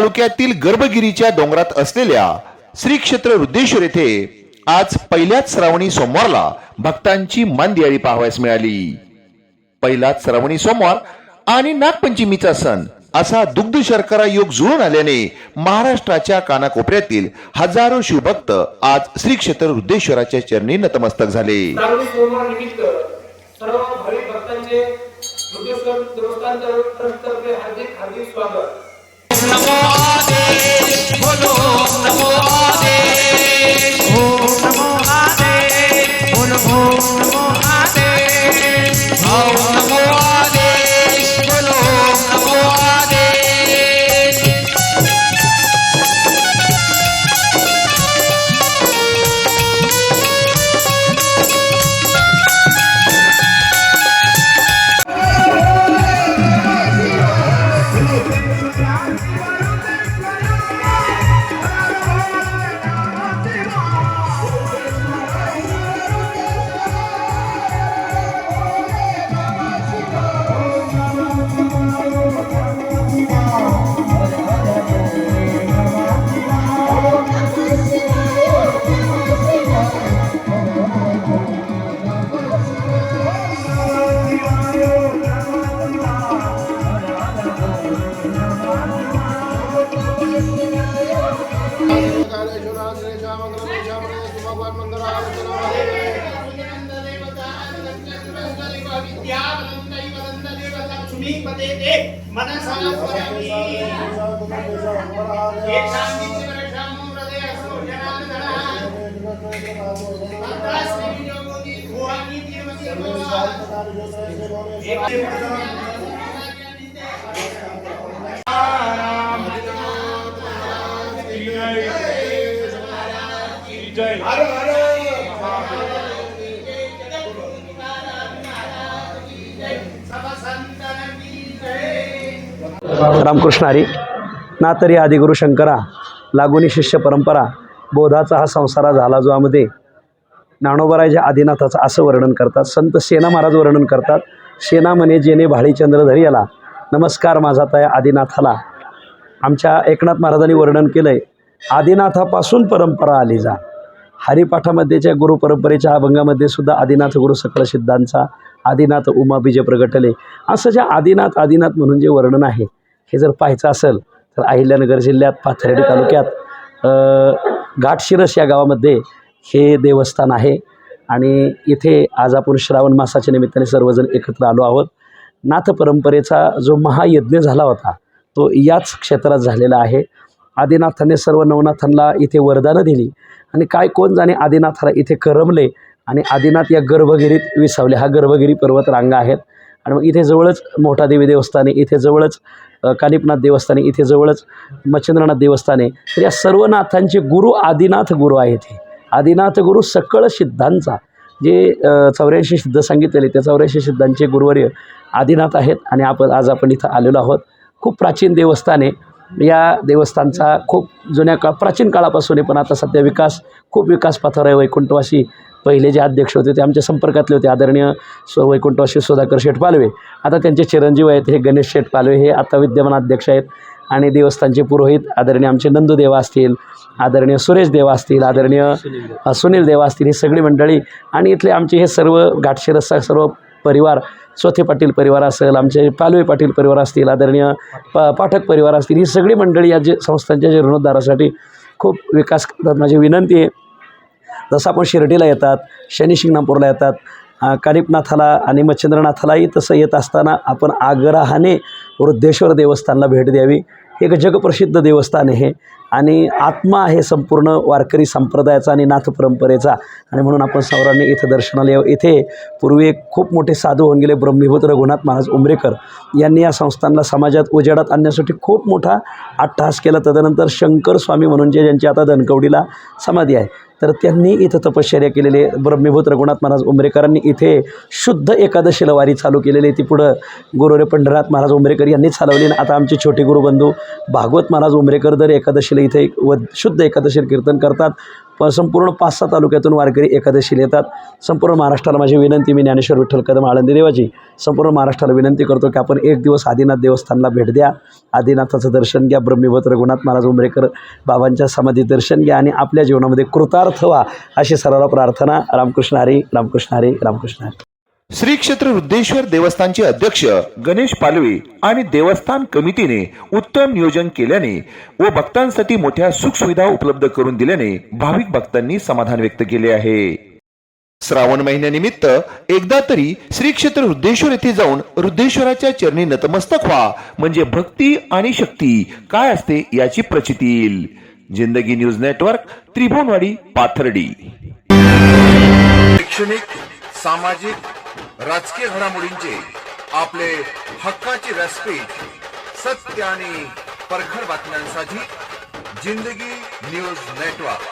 तालुक्यातील गर्भगिरीच्या डोंगरात असलेल्या श्री क्षेत्र रुद्रेश्वर येथे आज पहिल्याच श्रावणी सोमवारला भक्तांची मनदियाळी पाहावयास मिळाली। पहिलाच श्रावणी सोमवार आणि नागपंचमीचा सण असा दुग्ध शर्करा योग जुळून आल्याने महाराष्ट्राच्या कानाकोपऱ्यातील हजारो शिवभक्त आज श्री क्षेत्र रुद्रेश्वराच्या चरणी नतमस्तक झाले। श्रावणी सोमवार निमित्त सर्व भाविक भक्तांचे रुद्रेश्वर देवस्थान ट्रस्टतर्फे हार्दिक स्वागत। नमो आदेश बोलो नमो आदेश ओम नमो आदेश बोलो ओम नमो आदेश ओम नमो आदेश बोलो नमो आदेश। रामकृष्ण हरी ना तरी आदिगुरु शंकरा लागुनी शिष्य परंपरा बोधाचा हा संसारा झाला जो आमध्ये ज्ञानोबरायच्या आदिनाथाचं असं वर्णन करतात। संत सेना महाराज वर्णन करतात, सेना म्हणे जेने भाळी चंद्रधरी याला नमस्कार माझा ताया आदिनाथाला। आमच्या एकनाथ महाराजांनी वर्णन केलं आहे, आदिनाथापासून परंपरा आली जा। हरिपाठामध्येच्या गुरु परंपरेच्या अभंगामध्ये सुद्धा आदिनाथ गुरु सकळ सिद्धांचा आदिनाथ उमा बीजे प्रगटले असं जे आदिनाथ आदिनाथ म्हणून जे वर्णन आहे हे जर पाहायचं असेल तर अहिल्यानगर जिल्ह्यात पाथर्डी तालुक्यात घाटशिरस या गावामध्ये हे देवस्थान आहे। आणि इथे आज आपण श्रावण मासाच्या निमित्ताने सर्वजण एकत्र आलो आहोत। नाथ परंपरेचा जो महायज्ञ झाला होता तो याच क्षेत्रात झालेला आहे। आदिनाथाने सर्व नवनाथांना इथे वरदानं दिली आणि काय कोण जाणे आदिनाथाला इथे करमले आणि आदिनाथ या गर्भगिरीत विसावले। हा गर्भगिरी पर्वत रांगा आहेत आणि मग इथे जवळच मोठादेवी देवस्थाने, इथे जवळच कानिपनाथ देवस्थाने, इथे जवळच मच्छिंद्रनाथ देवस्थाने। तर या सर्व नाथांचे गुरु आदिनाथ गुरु आहेत। हे आदिनाथ गुरु सकळ सिद्धांचा जे 84 सिद्ध सांगितलेले त्या 84 सिद्धांचे गुरुवर्य आदिनाथ आहेत आणि आपण इथं आलेलो आहोत। खूप प्राचीन देवस्थान आहे। या देवस्थानचा खूप जुन्या प्राचीन काळापासून आहे, पण आता सध्या खूप विकास पथावर आहे। वैकुंठवासी पहिले जे अध्यक्ष होते ते आमच्या संपर्कातले होते, आदरणीय वैकुंठवासी सुधाकर शेठ पालवे। आता त्यांचे चिरंजीव आहेत हे गणेश शेठ पालवे, हे आता विद्यमान अध्यक्ष आहेत। आणि देवस्थानचे पुरोहित आदरणीय आमचे नंदूदेवा असतील, आदरणीय सुरेश देवा असतील, आदरणीय सुनील देवा असतील, ही सगळी मंडळी आणि इथले आमचे हे सर्व घाटशिरसचा सर्व परिवार, चौथे पाटील परिवार असेल, आमचे पालवे पाटील परिवार असतील, आदरणीय पाठक परिवार असतील, ही सगळी मंडळी या जे संस्थांच्या जीर्णोद्धारासाठी खूप विकास करतात। माझी विनंती आहे, जसं आपण शिर्डीला येतात, शनी शिंगणापूरला येतात, कानिपनाथाला आणि मच्छिंद्रनाथालाही तसं येत असताना आपण आग्रहाने रुद्रेश्वर देवस्थानला भेट द्यावी। हे एक जगप्रसिद्ध देवस्थान आहे आणि आत्मा आहे संपूर्ण वारकरी संप्रदायाचा आणि नाथ परंपरेचा आणि म्हणून आपण सर्वांनी इथे दर्शनाला यावं। इथे पूर्वी एक खूप मोठे साधू होऊन गेले ब्रह्मीभूत रघुनाथ महाराज उमरेकर यांनी या संस्थांना समाजात उजेडात आणण्यासाठी खूप मोठा अट्टहास केला। तदनंतर शंकर स्वामी म्हणून ज्यांची आता धनकवडीला समाधी आहे तर त्यांनी इथं तपश्चर्या केलेली आहे। ब्रह्मीभूत रघुनाथ महाराज उमरेकरांनी इथे शुद्ध एकादशीला वारी चालू केलेली आहे, ती पुढं गुरुवर्य पंढरनाथ महाराज उमरेकर यांनी चालवली। आता आमचे छोटे गुरुबंधू भागवत महाराज उमरेकर दर एकादशीला इथे शुद्ध एकादशी कीर्तन करतात। संपूर्ण 5-6 तालुक्यातून वारकरी एकादशीला येतात. संपूर्ण महाराष्ट्राला माझी विनंती, मी ज्ञानेश्वर विठ्ठल कदम आळंदी देवाची संपूर्ण महाराष्ट्राला विनंती करतो की आपण एक दिवस आदिनाथ देवस्थानला भेट द्या. आदिनाथाचं दर्शन घ्या. ब्रह्मीवत रघुनाथ महाराज उंबरेकर बाबांच्या समाधी दर्शन घ्या आणि आपल्या जीवनामध्ये कृतार्थ व्हा अशी सर्वांना प्रार्थना. रामकृष्ण हरी, रामकृष्ण हरी, रामकृष्ण हरी. श्री क्षेत्र रुद्रेश्वर देवस्थानचे अध्यक्ष गणेश पालवे आणि देवस्थान कमिटीने उत्तम नियोजन केल्याने व भक्तांसाठी मोठ्या सुखसुविधा उपलब्ध करून दिल्याने भाविक भक्तांनी समाधान व्यक्त केले आहे. श्रावण महिन्यानिमित्त एकदा तरी श्री क्षेत्र रुद्रेश्वर येथे जाऊन रुद्रेश्वराच्या चरणी नतमस्तक व्हा, म्हणजे भक्ती आणि शक्ती काय असते याची प्रचिती येईल. जिंदगी न्यूज नेटवर्क, त्रिभुवनवाडी, पाथर्डी. शैक्षणिक, सामाजिक, राजकीय घडामोडींचे आपले हक्काचे व्यासपीठ, सत्य आणि परखड बातम्यांसाठी जिंदगी न्यूज नेटवर्क.